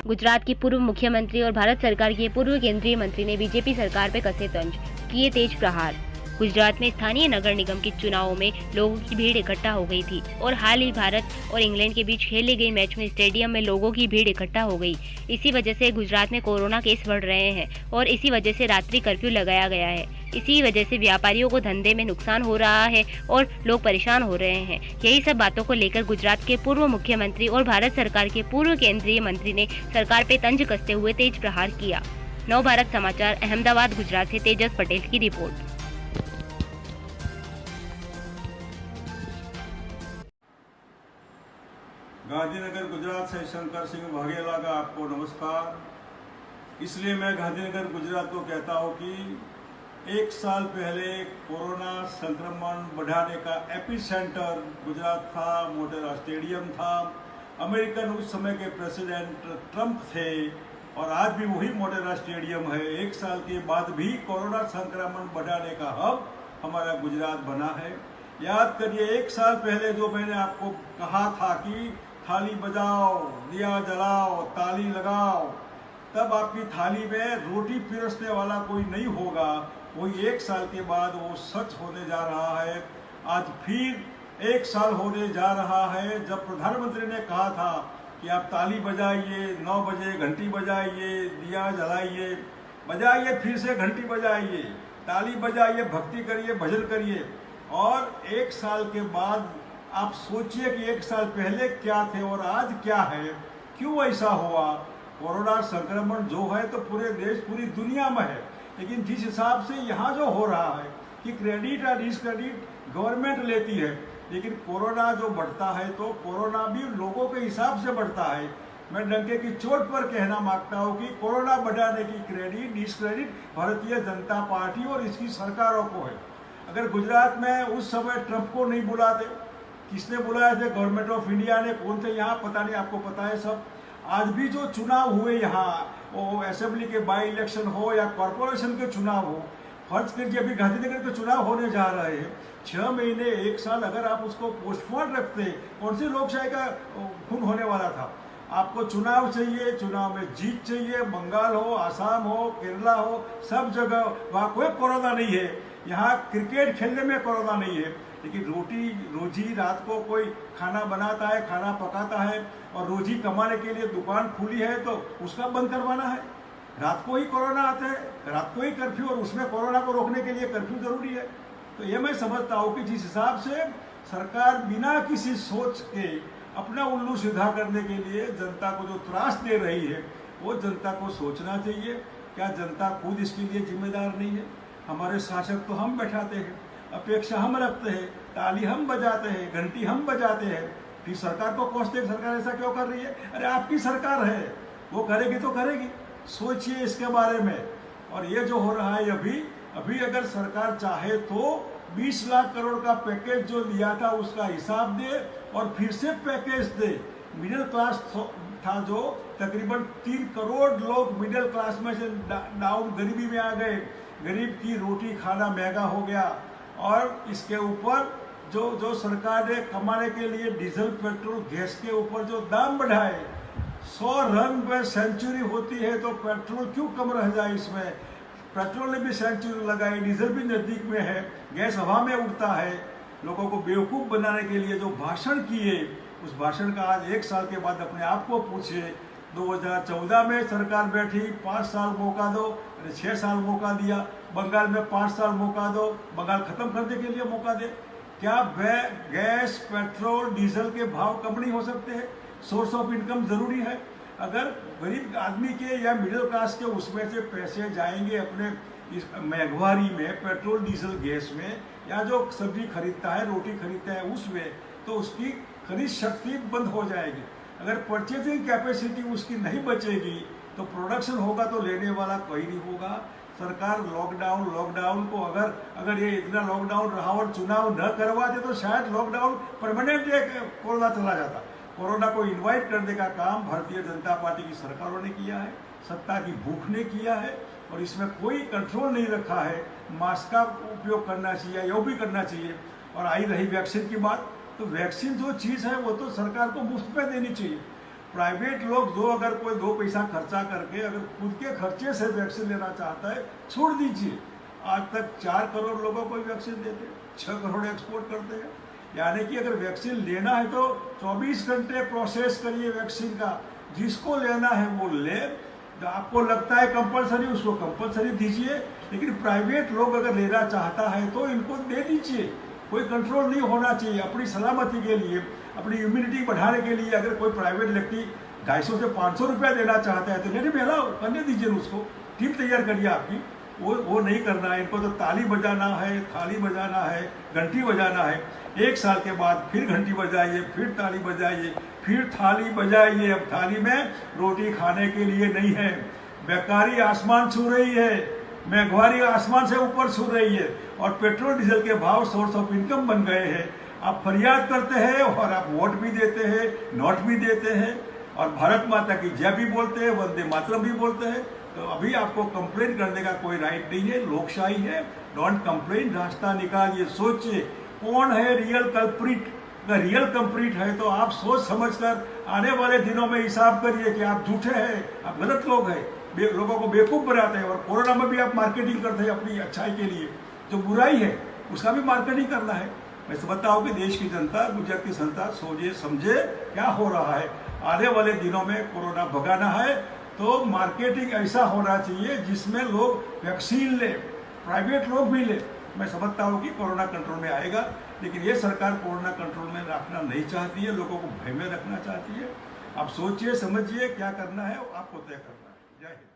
गुजरात की पूर्व मुख्यमंत्री और भारत सरकार के पूर्व केंद्रीय मंत्री ने बीजेपी सरकार पर कसे तंज, किए तेज प्रहार। गुजरात में स्थानीय नगर निगम के चुनावों में लोगों की भीड़ इकट्ठा हो गई थी और हाल ही भारत और इंग्लैंड के बीच खेले गए मैच में स्टेडियम में लोगों की भीड़ इकट्ठा हो गई। इसी वजह से गुजरात में कोरोना केस बढ़ रहे हैं और इसी वजह से रात्रि कर्फ्यू लगाया गया है। इसी वजह से व्यापारियों को धंधे में नुकसान हो रहा है और लोग परेशान हो रहे हैं। यही सब बातों को लेकर गुजरात के पूर्व मुख्यमंत्री और भारत सरकार के पूर्व केंद्रीय मंत्री ने सरकार पे तंज कसते हुए तेज प्रहार किया। नव भारत समाचार, अहमदाबाद, गुजरात से तेजस पटेल की रिपोर्ट। गांधीनगर गुजरात से शंकर सिंह वाघेला का आपको नमस्कार। इसलिए मैं गांधीनगर गुजरात को कहता हूं कि एक साल पहले कोरोना संक्रमण बढ़ाने का एपिसेंटर गुजरात था, मोटेरा स्टेडियम था। अमेरिकन उस समय के प्रेसिडेंट ट्रंप थे और आज भी वही मोटेरा स्टेडियम है। एक साल के बाद भी कोरोना संक्रमण बढ़ाने का हब हमारा गुजरात बना है। याद करिए, एक साल पहले जो मैंने आपको कहा था कि थाली बजाओ, दिया जलाओ, ताली लगाओ, तब आपकी थाली में रोटी पिरोसने वाला कोई नहीं होगा। वही एक साल के बाद वो सच होने जा रहा है। आज फिर एक साल होने जा रहा है जब प्रधानमंत्री ने कहा था कि आप ताली बजाइए, 9 बजे घंटी बजाइए, दिया जलाइए, बजाइए, फिर से घंटी बजाइए, ताली बजाइए, भक्ति करिए, भजन करिए। और एक साल के बाद आप सोचिए कि एक साल पहले क्या थे और आज क्या है, क्यों ऐसा हुआ। कोरोना संक्रमण जो है तो पूरे देश, पूरी दुनिया में है, लेकिन जिस हिसाब से यहाँ जो हो रहा है कि क्रेडिट और डिसक्रेडिट गवर्नमेंट लेती है, लेकिन कोरोना जो बढ़ता है तो कोरोना भी लोगों के हिसाब से बढ़ता है। मैं डंके की चोट पर कहना मांगता हूँ कि कोरोना बढ़ाने की credit discredit Bharatiya Janata party और इसकी सरकारों को है। अगर गुजरात में उस समय ट्रंप को नहीं बुलाते, किसने बुलाए थे? गवर्नमेंट ऑफ इंडिया ने। कौन थे यहाँ? पता नहीं, आपको पता है सब। आज भी जो चुनाव हुए यहाँ, वो असेंबली के बाई इलेक्शन हो या कॉरपोरेशन के चुनाव हो, फर्ज कीजिए अभी गांधीनगर के चुनाव होने जा रहे हैं, 6 महीने 1 साल अगर आप उसको पोस्टपोन रखते, कौन सी लोकशाही का खून होने वाला था? आपको चुनाव चाहिए, चुनाव में जीत चाहिए। बंगाल हो, आसाम हो, केरला हो, सब जगह वहाँ कोई कोरोना नहीं है। यहाँ क्रिकेट खेलने में कोरोना नहीं है, लेकिन रोटी रोजी रात को कोई खाना बनाता है, खाना पकाता है और रोजी कमाने के लिए दुकान खुली है तो उसका बंद करवाना है। रात को ही कोरोना आता है, रात को ही कर्फ्यू, और उसमें कोरोना को रोकने के लिए कर्फ्यू जरूरी है। तो ये मैं समझता हूँ कि जिस हिसाब से सरकार बिना किसी सोच के अपना उल्लू सीधा करने के लिए जनता को जो त्रास दे रही है, वो जनता को सोचना चाहिए। क्या जनता खुद इसके लिए जिम्मेदार नहीं है? हमारे शासक तो हम बैठाते हैं, अपेक्षा हम रखते हैं, ताली हम बजाते हैं, घंटी हम बजाते हैं, फिर सरकार को कोसते हैं सरकार ऐसा क्यों कर रही है? अरे आपकी सरकार है, वो करेगी तो करेगी। सोचिए इसके बारे में। और ये जो हो रहा है अभी अगर सरकार चाहे तो 20 लाख करोड़ का पैकेज जो लिया था उसका हिसाब दे और फिर से पैकेज दे। मिडिल क्लास था जो तकरीबन 3 करोड़ लोग मिडिल क्लास में से डाउन गरीबी में आ गए। गरीब की रोटी खाना महंगा हो गया और इसके ऊपर जो सरकार ने कमाने के लिए डीजल पेट्रोल गैस के ऊपर जो दाम बढ़ाए, 100 रन पे सेंचुरी होती है तो पेट्रोल क्यों कम रह जाए? इसमें पेट्रोल ने भी सेंचुरी लगाई, डीजल भी नजदीक में है, गैस हवा में उड़ता है। लोगों को बेवकूफ़ बनाने के लिए जो भाषण किए, उस भाषण का आज 1 साल के बाद अपने आप को पूछिए। 2014 में सरकार बैठी, 5 साल मौका दो, 6 साल मौका दिया। बंगाल में 5 साल मौका दो, बंगाल खत्म करने के लिए मौका दे। क्या गैस, पेट्रोल, डीजल के भाव कम नहीं हो सकते हैं? सोर्स ऑफ इनकम जरूरी है। अगर गरीब आदमी के या मिडिल क्लास के उसमें से पैसे जाएंगे अपने इस महंगाई में, पेट्रोल, डीजल, गैस में, या जो सब्जी खरीदता है, रोटी खरीदता है उसमें, तो उसकी खरीद शक्ति बंद हो जाएगी। अगर परचेजिंग कैपेसिटी उसकी नहीं बचेगी तो प्रोडक्शन होगा तो लेने वाला कोई नहीं होगा। सरकार लॉकडाउन को अगर ये इतना लॉकडाउन रहा और चुनाव न करवाते तो शायद लॉकडाउन परमानेंट कोरोना चला जाता। कोरोना को इनवाइट करने का काम भारतीय जनता पार्टी की सरकारों ने किया है, सत्ता की भूख ने किया है, और इसमें कोई कंट्रोल नहीं रखा है। मास्क का उपयोग करना चाहिए, यो भी करना चाहिए। और आई रही वैक्सीन की बात, तो वैक्सीन जो चीज़ है वो तो सरकार को मुफ्त में देनी चाहिए। प्राइवेट लोग जो अगर कोई 2 पैसा खर्चा करके अगर खुद के खर्चे से वैक्सीन लेना चाहता है, छोड़ दीजिए। आज तक 4 करोड़ लोगों को वैक्सीन देते हैं, 6 करोड़ एक्सपोर्ट करते हैं। यानी कि अगर वैक्सीन लेना है तो 24 घंटे प्रोसेस करिए वैक्सीन का, जिसको लेना है वो ले। तो आपको लगता है कंपलसरी, उसको कंपलसरी दीजिए। लेकिन प्राइवेट लोग अगर लेना चाहता है तो इनको दे दीजिए, कोई कंट्रोल नहीं होना चाहिए। अपनी सलामती के लिए, अपनी इम्यूनिटी बढ़ाने के लिए अगर कोई प्राइवेट व्यक्ति 250 से 500 रुपया देना चाहता है तो लेने में अलाउ करने दीजिए उसको, टीम तैयार करिए आपकी। वो नहीं करना है। इनको तो ताली बजाना है, थाली बजाना है, घंटी बजाना है। 1 साल के बाद फिर घंटी बजाइए, फिर ताली बजाइए, फिर थाली बजाइए। अब थाली में रोटी खाने के लिए नहीं है। बेकारी आसमान छू रही है, महंगाई आसमान से ऊपर छू रही है, और पेट्रोल डीजल के भाव सोर्स ऑफ इनकम बन गए हैं। आप फरियाद करते हैं और आप वोट भी देते हैं, नोट भी देते हैं, और भारत माता की जय भी बोलते हैं, वंदे मातरम भी बोलते हैं। तो अभी आपको कंप्लेन करने का कोई राइट नहीं है, लोकशाही है। डोंट कंप्लेन, रास्ता निकालिए, सोचिए कौन है रियल कल्प्रिट। अगर रियल कल्प्रिट है तो आप सोच समझकर आने वाले दिनों में हिसाब करिए कि आप झूठे हैं, आप गलत लोग हैं, लोगों को बेवकूफ बनाते हैं। और कोरोना में भी आप मार्केटिंग करते हैं अपनी अच्छाई के लिए। जो बुराई है उसका भी मार्केटिंग करना है। मैं समझता हूँ कि देश की जनता, गुजरात की जनता सोचे समझे क्या हो रहा है। आने वाले दिनों में कोरोना भगाना है तो मार्केटिंग ऐसा होना चाहिए जिसमें लोग वैक्सीन ले, प्राइवेट लोग भी ले। मैं समझता हूँ कि कोरोना कंट्रोल में आएगा, लेकिन ये सरकार कोरोना कंट्रोल में रखना नहीं चाहती है, लोगों को भय में रखना चाहती है। आप सोचिए समझिए क्या करना है, आपको तय करना है। जय हिंद।